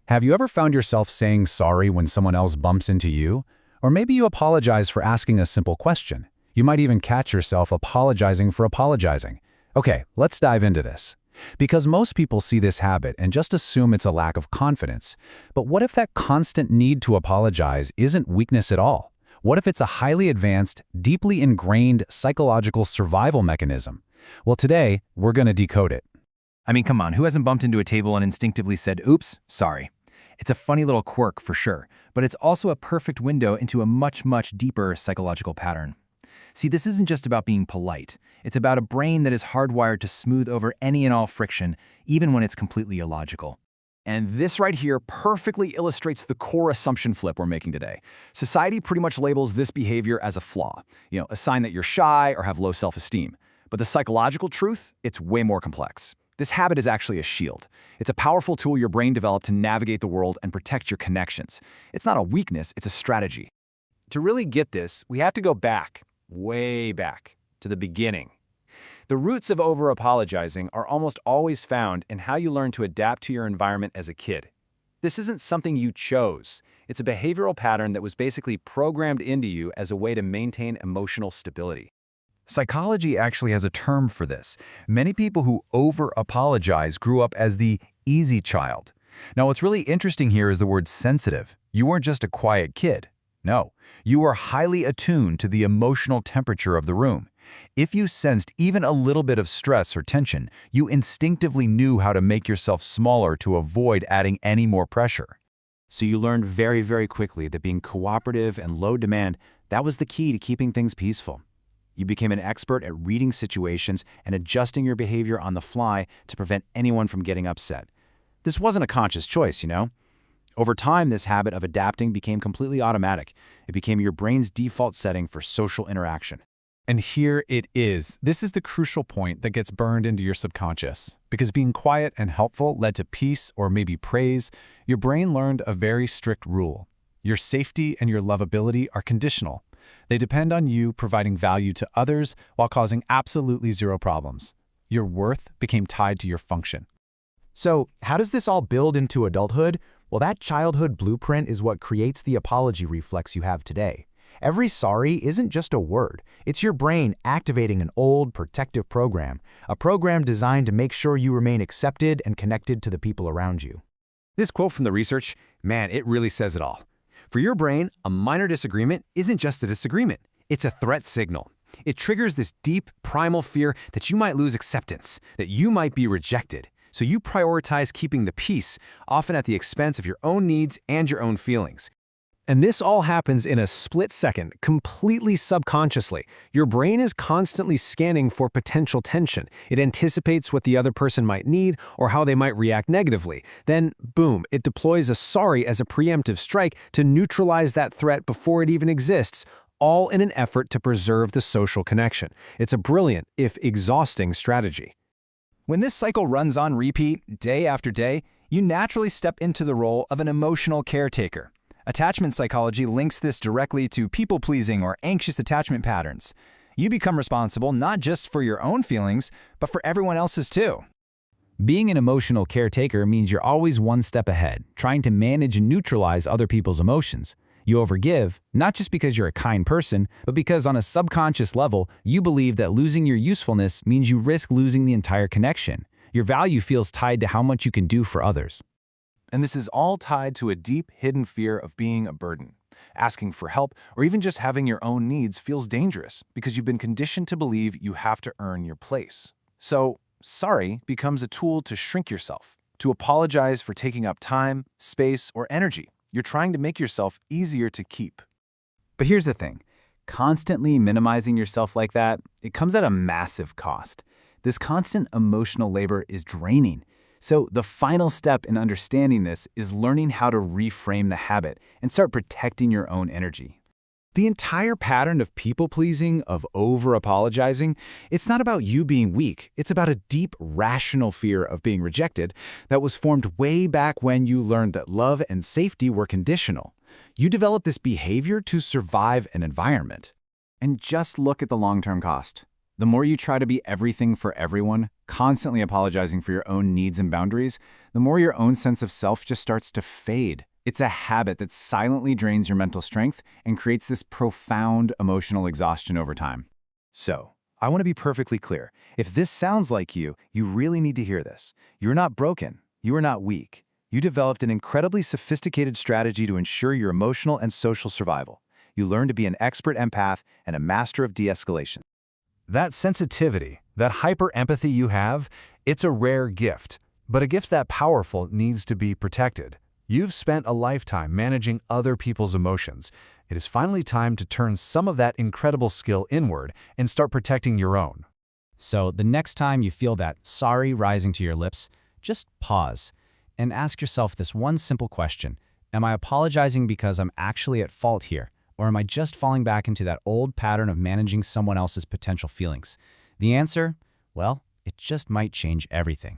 Have you ever found yourself saying sorry when someone else bumps into you? Or maybe you apologize for asking a simple question. You might even catch yourself apologizing for apologizing. Okay, let's dive into this. Because most people see this habit and just assume it's a lack of confidence. But what if that constant need to apologize isn't weakness at all? What if it's a highly advanced, deeply ingrained psychological survival mechanism? Well, today, we're going to decode it. I mean, come on, who hasn't bumped into a table and instinctively said, oops, sorry? It's a funny little quirk for sure, but it's also a perfect window into a much, much deeper psychological pattern. See, this isn't just about being polite. It's about a brain that is hardwired to smooth over any and all friction, even when it's completely illogical. And this right here perfectly illustrates the core assumption flip we're making today. Society pretty much labels this behavior as a flaw, a sign that you're shy or have low self-esteem. But the psychological truth, it's way more complex. This habit is actually a shield. It's a powerful tool your brain developed to navigate the world and protect your connections. It's not a weakness, it's a strategy. To really get this, we have to go back, way back, to the beginning. The roots of over-apologizing are almost always found in how you learn to adapt to your environment as a kid. This isn't something you chose. It's a behavioral pattern that was basically programmed into you as a way to maintain emotional stability. Psychology actually has a term for this. Many people who over-apologize grew up as the easy child. Now, what's really interesting here is the word sensitive. You weren't just a quiet kid. No, you were highly attuned to the emotional temperature of the room. If you sensed even a little bit of stress or tension, you instinctively knew how to make yourself smaller to avoid adding any more pressure. So you learned very, very quickly that being cooperative and low demand, that was the key to keeping things peaceful. You became an expert at reading situations and adjusting your behavior on the fly to prevent anyone from getting upset. This wasn't a conscious choice, Over time, this habit of adapting became completely automatic. It became your brain's default setting for social interaction. And here it is. This is the crucial point that gets burned into your subconscious. Because being quiet and helpful led to peace or maybe praise, your brain learned a very strict rule. Your safety and your lovability are conditional. They depend on you providing value to others while causing absolutely zero problems. Your worth became tied to your function. So, how does this all build into adulthood? Well, that childhood blueprint is what creates the apology reflex you have today. Every sorry isn't just a word. It's your brain activating an old, protective program, a program designed to make sure you remain accepted and connected to the people around you. This quote from the research, man, it really says it all. For your brain, a minor disagreement isn't just a disagreement. It's a threat signal. It triggers this deep, primal fear that you might lose acceptance, that you might be rejected. So you prioritize keeping the peace, often at the expense of your own needs and your own feelings. And this all happens in a split second, completely subconsciously. Your brain is constantly scanning for potential tension. It anticipates what the other person might need or how they might react negatively. Then, boom, it deploys a sorry as a preemptive strike to neutralize that threat before it even exists, all in an effort to preserve the social connection. It's a brilliant, if exhausting, strategy. When this cycle runs on repeat, day after day, you naturally step into the role of an emotional caretaker. Attachment psychology links this directly to people-pleasing or anxious attachment patterns. You become responsible not just for your own feelings, but for everyone else's too. Being an emotional caretaker means you're always one step ahead, trying to manage and neutralize other people's emotions. You overgive, not just because you're a kind person, but because on a subconscious level, you believe that losing your usefulness means you risk losing the entire connection. Your value feels tied to how much you can do for others. And this is all tied to a deep, hidden fear of being a burden. Asking for help or even just having your own needs feels dangerous because you've been conditioned to believe you have to earn your place. So, sorry becomes a tool to shrink yourself, to apologize for taking up time, space, or energy. You're trying to make yourself easier to keep. But here's the thing. Constantly minimizing yourself like that, it comes at a massive cost. This constant emotional labor is draining. So the final step in understanding this is learning how to reframe the habit and start protecting your own energy. The entire pattern of people-pleasing, of over-apologizing, it's not about you being weak. It's about a deep, rational fear of being rejected that was formed way back when you learned that love and safety were conditional. You developed this behavior to survive an environment. And just look at the long-term cost. The more you try to be everything for everyone, constantly apologizing for your own needs and boundaries, the more your own sense of self just starts to fade. It's a habit that silently drains your mental strength and creates this profound emotional exhaustion over time. So, I want to be perfectly clear. If this sounds like you really need to hear this. You're not broken. You are not weak. You developed an incredibly sophisticated strategy to ensure your emotional and social survival. You learned to be an expert empath and a master of de-escalation. That sensitivity, that hyper-empathy you have, it's a rare gift. But a gift that powerful needs to be protected. You've spent a lifetime managing other people's emotions. It is finally time to turn some of that incredible skill inward and start protecting your own. So the next time you feel that sorry rising to your lips, just pause and ask yourself this one simple question. Am I apologizing because I'm actually at fault here? Or am I just falling back into that old pattern of managing someone else's potential feelings? The answer? Well, it just might change everything.